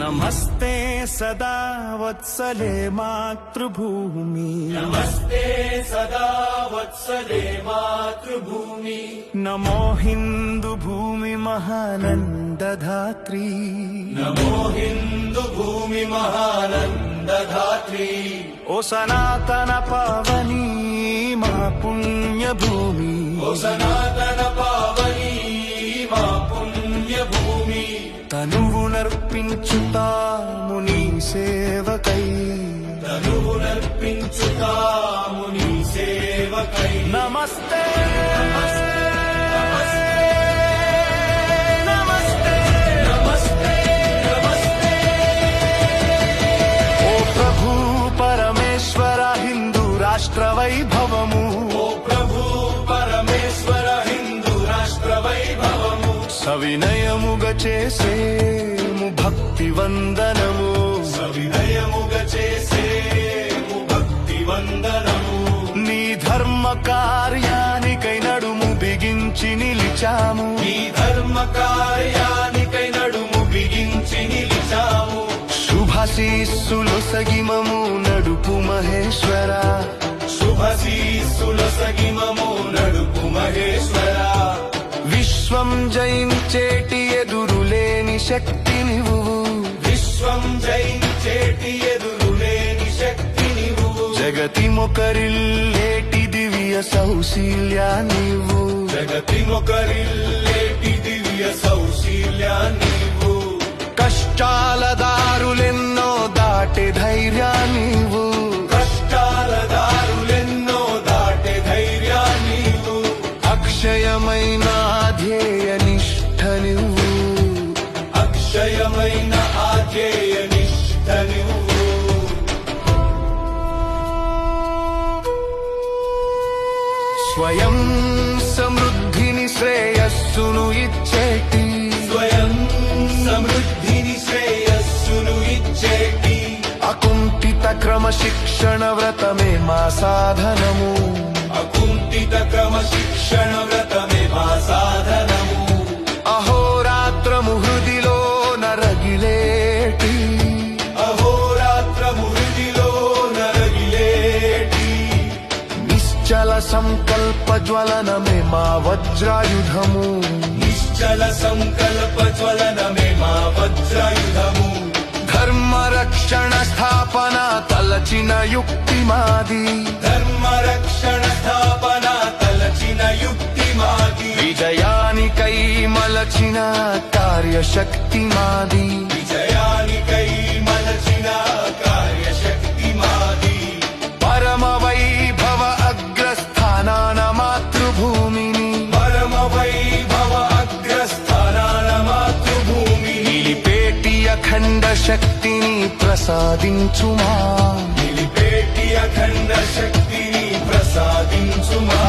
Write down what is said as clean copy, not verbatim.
నమస్తే సదా వత్సలే మాతృభూమి నమస్తే సదా వత్సలే మాతృభూమి నమో హిందూ భూమి మహానందధాత్రీ నమో హిందూ భూమి మహానందధాత్రీ ఓ సనాతన పావని మా పుణ్యభూమి ఓ సనాతన పావని మా పుణ్యభూమి తనువునర్పించుతాము నీ సేవకై తనువునర్పించుతాము నీ సేవకై నమస్తే రాష్ట్ర వైభవము ఓ ప్రభు పరమేశ్వర హిందూ రాష్ట్ర వైభవము సవినయముగా చేసేము భక్తి వందనము సవినయముగా చేసేము భక్తి వందనము నీ ధర్మ కార్యానికై నడుము బిగించి నిలిచాము నీ ధర్మ కార్యానికై నడుము బిగించి నిలిచాము శుభాశీస్సులు సగిమము నడుపు మహేశ్వర శుభశీస్సులొసగిమము నడుపు మహేశ్వర విశ్వం జయించేటి ఎదురులేని శక్తి నీవు విశ్వం జయించేటి ఎదురులేని శక్తి నీవు జగతి మొకరిల్లేటి దివ్య సౌశీల్యా నీవు జగతి మొకరిల్లేటి దివ్య సౌశీల్యా నీవు కష్టాల దారులెన్నో దాటే ధైర్యా నీవు కష్టాల దారులెన్నో దాటే ధైర్యా నీవు అక్షయమైన ధ్యేయ నిష్ఠ నువ్వు అక్షయమైన ఆధ్యేయ నిష్ఠ నువ్వు స్వయం సమృద్ధిని శ్రేయస్సును ఇచ్చేటి స్వయం సమృద్ధిని శ్రేయస్సును ఇచ్చేటి అకుంఠిత క్రమశిక్షణ వ్రతమే మా సాధనము అకుంఠిత క్రమశిక్షణ వ్రతమే మా సాధనము అహోరాత్రము హృదిలో నరగిలేటి అహోరాత్రము హృదిలో నరగిలేటి నిశ్చల సంకల్ప జ్వలనమే మా వజ్రాయుధము నిశ్చల సంకల్ప జ్వలనమే మా వజ్రాయుధము ధర్మ రక్షణ స్థాపన తలచిన యుక్తి మాది ధర్మ రక్షణ స్థాపన తలచిన యుక్తి మాది విజయానికై మలచిన కార్యశక్తి మాది విజయానికై మలచిన కార్యశక్తి మాది పరమ వైభవ అగ్రస్థానాన మాతృభూమిని పరమ వైభవ అగ్రస్థానాన మాతృభూమిని నిలిపేటి అఖండ శక్తిని ప్రసాదించుమా నిలిపేటి అఖండ శక్తిని ప్రసాదించుమా